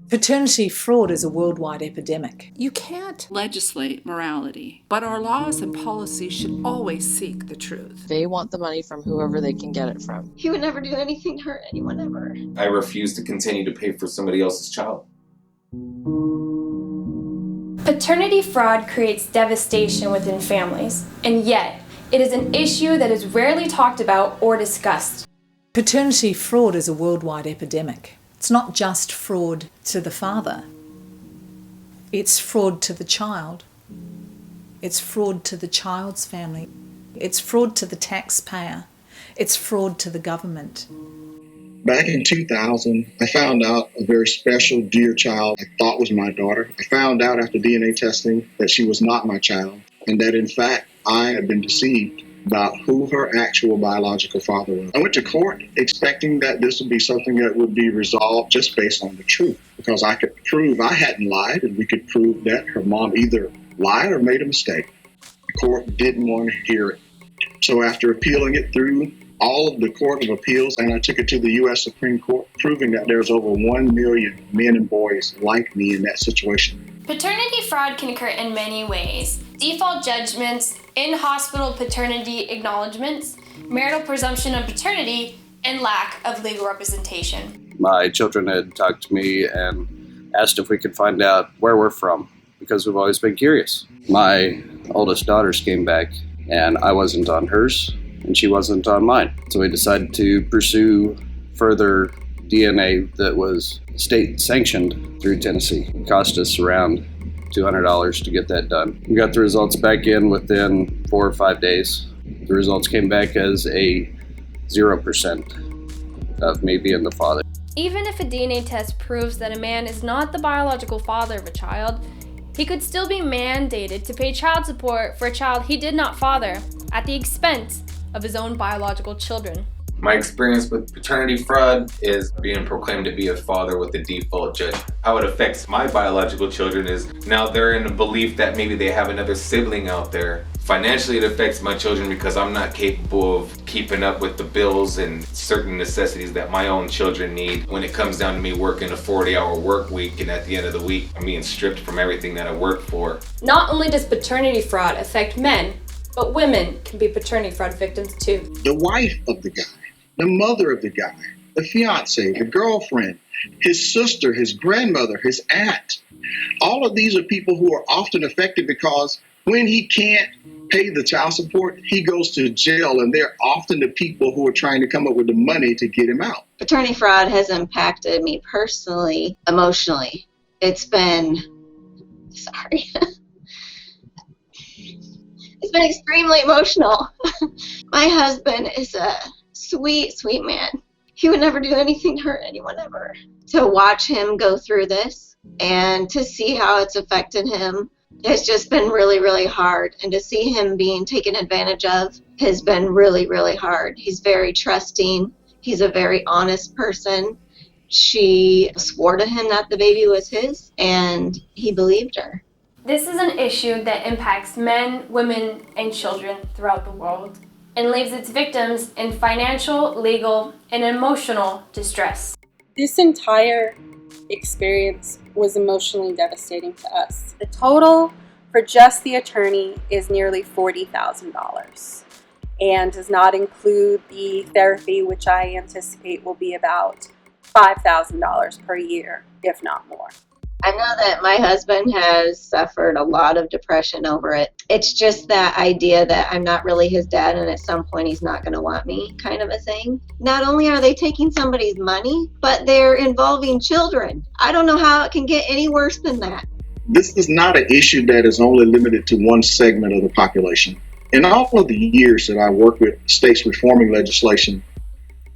Paternity fraud is a worldwide epidemic. You can't legislate morality, but our laws and policies should always seek the truth. They want the money from whoever they can get it from. He would never do anything to hurt anyone ever. I refuse to continue to pay for somebody else's child. Paternity fraud creates devastation within families, and yet it is an issue that is rarely talked about or discussed. Paternity fraud is a worldwide epidemic. It's not just fraud to the father. It's fraud to the child. It's fraud to the child's family. It's fraud to the taxpayer. It's fraud to the government. Back in 2000, I found out a very special, dear child I thought was my daughter. I found out after DNA testing that she was not my child, and that in fact, I had been deceived about who her actual biological father was. I went to court expecting that this would be something that would be resolved just based on the truth, because I could prove I hadn't lied, and we could prove that her mom either lied or made a mistake. The court didn't want to hear it. So after appealing it through all of the Court of Appeals, and I took it to the U.S. Supreme Court, proving that there's over 1 million men and boys like me in that situation. Paternity fraud can occur in many ways. Default judgments, in-hospital paternity acknowledgments, marital presumption of paternity, and lack of legal representation. My children had talked to me and asked if we could find out where we're from, because we've always been curious. My oldest daughters came back, and I wasn't on hers, and she wasn't on mine. So we decided to pursue further DNA that was state sanctioned through Tennessee. It cost us around $200 to get that done. We got the results back in within 4 or 5 days. The results came back as a 0% of me being the father. Even if a DNA test proves that a man is not the biological father of a child, he could still be mandated to pay child support for a child he did not father at the expense of his own biological children. My experience with paternity fraud is being proclaimed to be a father with a default judgment. How it affects my biological children is now they're in the belief that maybe they have another sibling out there. Financially, it affects my children because I'm not capable of keeping up with the bills and certain necessities that my own children need. When it comes down to me working a 40-hour work week, and at the end of the week, I'm being stripped from everything that I work for. Not only does paternity fraud affect men, but women can be paternity fraud victims too. The wife of the guy, the mother of the guy, the fiance, the girlfriend, his sister, his grandmother, his aunt. All of these are people who are often affected because when he can't pay the child support, he goes to jail, and they're often the people who are trying to come up with the money to get him out. Paternity fraud has impacted me personally, emotionally. It's been extremely emotional. My husband is a sweet, sweet man. He would never do anything to hurt anyone ever. To watch him go through this and to see how it's affected him has just been really, really hard. And to see him being taken advantage of has been really, really hard. He's very trusting. He's a very honest person. She swore to him that the baby was his, and he believed her. This is an issue that impacts men, women, and children throughout the world and leaves its victims in financial, legal, and emotional distress. This entire experience was emotionally devastating to us. The total for just the attorney is nearly $40,000 and does not include the therapy, which I anticipate will be about $5,000 per year, if not more. I know that my husband has suffered a lot of depression over it. It's just that idea that I'm not really his dad and at some point he's not going to want me kind of a thing. Not only are they taking somebody's money, but they're involving children. I don't know how it can get any worse than that. This is not an issue that is only limited to one segment of the population. In all of the years that I worked with states reforming legislation,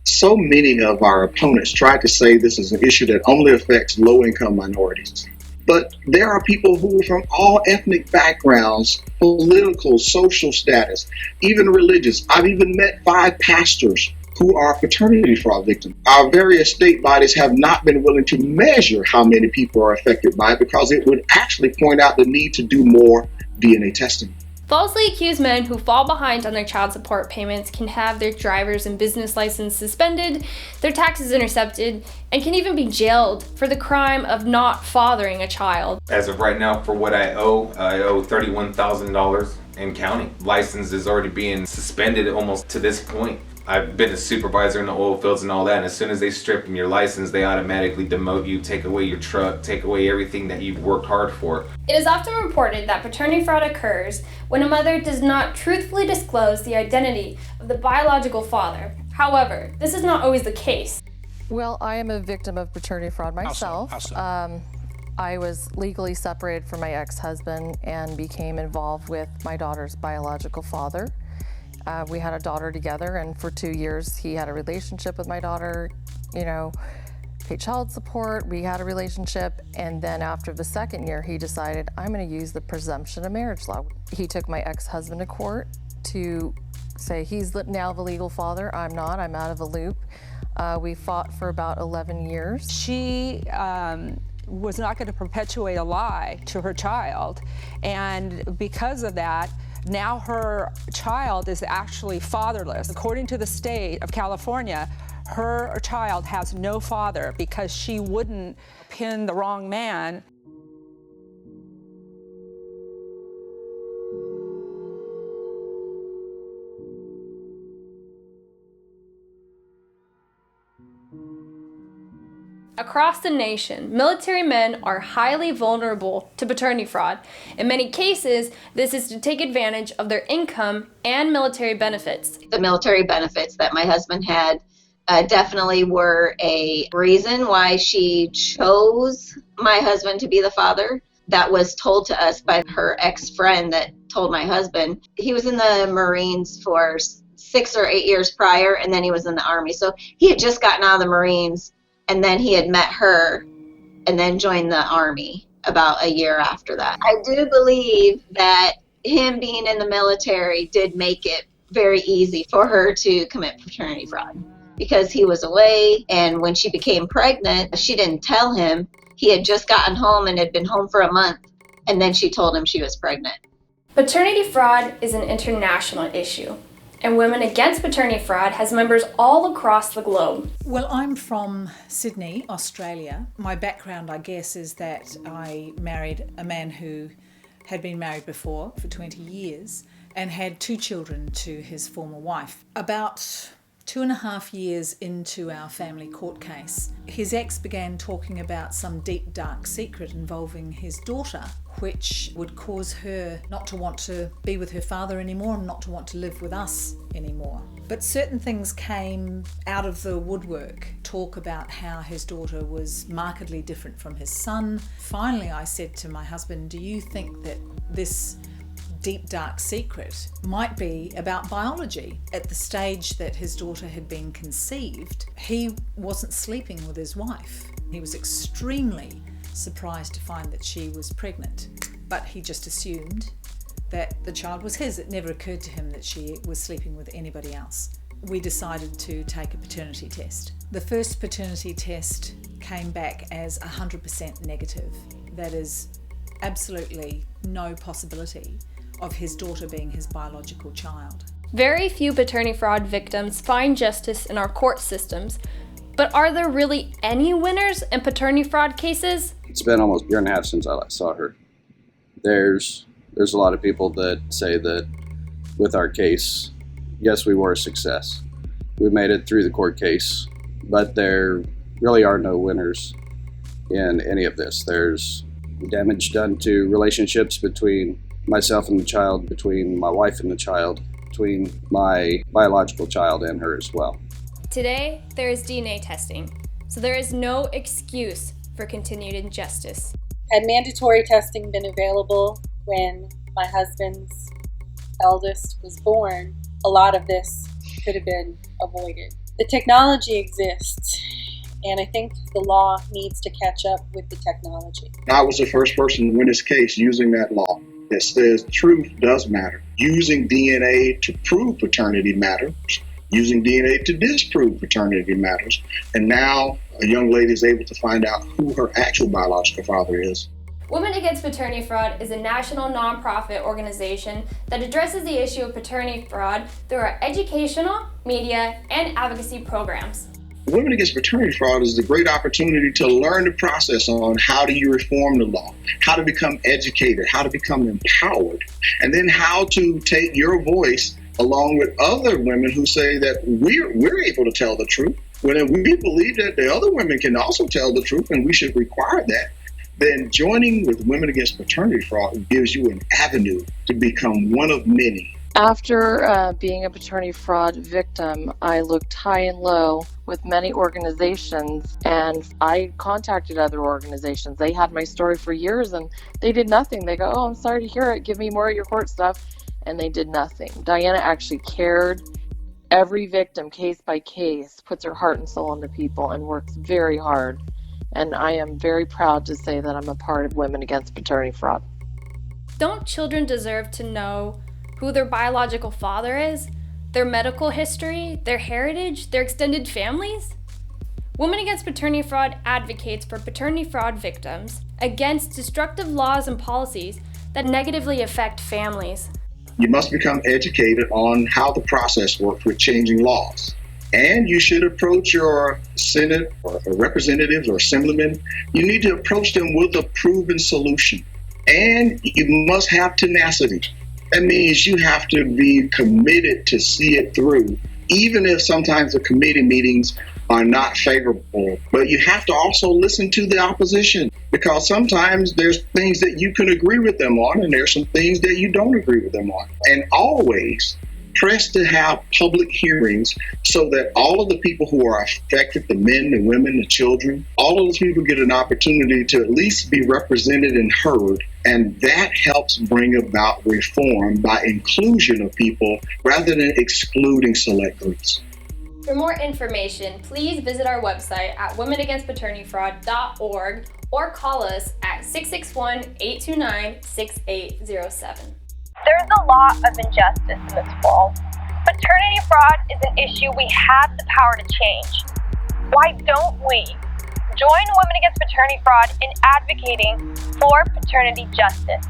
so many of our opponents tried to say this is an issue that only affects low-income minorities. But there are people who are from all ethnic backgrounds, political, social status, even religious. I've even met 5 pastors who are paternity fraud victims. Our various state bodies have not been willing to measure how many people are affected by it because it would actually point out the need to do more DNA testing. Falsely accused men who fall behind on their child support payments can have their driver's and business license suspended, their taxes intercepted, and can even be jailed for the crime of not fathering a child. As of right now, for what I owe $31,000 and counting. License is already being suspended almost to this point. I've been a supervisor in the oil fields and all that, and as soon as they strip your license, they automatically demote you, take away your truck, take away everything that you've worked hard for. It is often reported that paternity fraud occurs when a mother does not truthfully disclose the identity of the biological father. However, this is not always the case. Well, I am a victim of paternity fraud myself. How so? I was legally separated from my ex-husband and became involved with my daughter's biological father. We had a daughter together, and for 2 years he had a relationship with my daughter, paid child support, we had a relationship, and then after the second year he decided, I'm going to use the presumption of marriage law. He took my ex-husband to court to say he's now the legal father, I'm not, I'm out of the loop. We fought for about 11 years. She was not going to perpetuate a lie to her child, and because of that, now her child is actually fatherless. According to the state of California, her child has no father because she wouldn't pin the wrong man. Across the nation, military men are highly vulnerable to paternity fraud. In many cases, this is to take advantage of their income and military benefits. The military benefits that my husband had definitely were a reason why she chose my husband to be the father. That was told to us by her ex-friend that told my husband. He was in the Marines for 6 or 8 years prior, and then he was in the Army. So he had just gotten out of the Marines, and then he had met her and then joined the Army about a year after that. I do believe that him being in the military did make it very easy for her to commit paternity fraud because he was away, and when she became pregnant, she didn't tell him. He had just gotten home and had been home for a month, and then she told him she was pregnant. Paternity fraud is an international issue, and Women Against Paternity Fraud has members all across the globe. Well, I'm from Sydney, Australia. My background, I guess, is that I married a man who had been married before for 20 years and had 2 children to his former wife. About 2.5 years into our family court case, his ex began talking about some deep, dark secret involving his daughter, which would cause her not to want to be with her father anymore and not to want to live with us anymore. But certain things came out of the woodwork. Talk about how his daughter was markedly different from his son. Finally, I said to my husband, do you think that this deep, dark secret might be about biology? At the stage that his daughter had been conceived, he wasn't sleeping with his wife. He was extremely surprised to find that she was pregnant, but he just assumed that the child was his. It never occurred to him that she was sleeping with anybody else. We decided to take a paternity test. The first paternity test came back as 100% negative. That is absolutely no possibility of his daughter being his biological child. Very few paternity fraud victims find justice in our court systems, but are there really any winners in paternity fraud cases? It's been almost a year and a half since I last saw her. There's a lot of people that say that with our case, yes, we were a success. We made it through the court case, but there really are no winners in any of this. There's damage done to relationships between myself and the child, between my wife and the child, between my biological child and her as well. Today, there is DNA testing, so there is no excuse for continued injustice. Had mandatory testing been available when my husband's eldest was born, a lot of this could have been avoided. The technology exists, and I think the law needs to catch up with the technology. I was the first person to win this case using that law that says truth does matter. Using DNA to prove paternity matters. Using DNA to disprove paternity matters. And now a young lady is able to find out who her actual biological father is. Women Against Paternity Fraud is a national nonprofit organization that addresses the issue of paternity fraud through our educational, media, and advocacy programs. Women Against Paternity Fraud is a great opportunity to learn the process on how do you reform the law, how to become educated, how to become empowered, and then how to take your voice along with other women who say that we're able to tell the truth. When we believe that the other women can also tell the truth and we should require that, then joining with Women Against Paternity Fraud gives you an avenue to become one of many. After being a paternity fraud victim, I looked high and low with many organizations, and I contacted other organizations. They had my story for years and they did nothing. They go, "Oh, I'm sorry to hear it. Give me more of your court stuff." And they did nothing. Dianna actually cared. Every victim, case by case, puts her heart and soul into people and works very hard. And I am very proud to say that I'm a part of Women Against Paternity Fraud. Don't children deserve to know who their biological father is, their medical history, their heritage, their extended families? Women Against Paternity Fraud advocates for paternity fraud victims against destructive laws and policies that negatively affect families. You must become educated on how the process works with changing laws. And you should approach your Senate or representatives or assemblymen. You need to approach them with a proven solution. And you must have tenacity. That means you have to be committed to see it through, even if sometimes the committee meetings are not favorable. But you have to also listen to the opposition, because sometimes there's things that you can agree with them on and there's some things that you don't agree with them on. And always press to have public hearings so that all of the people who are affected, the men, the women, the children, all of those people get an opportunity to at least be represented and heard. And that helps bring about reform by inclusion of people rather than excluding select groups. For more information, please visit our website at womenagainstpaternityfraud.org or call us at 661-829-6807. There's a lot of injustice in this world. Paternity fraud is an issue we have the power to change. Why don't we? Join Women Against Paternity Fraud in advocating for paternity justice.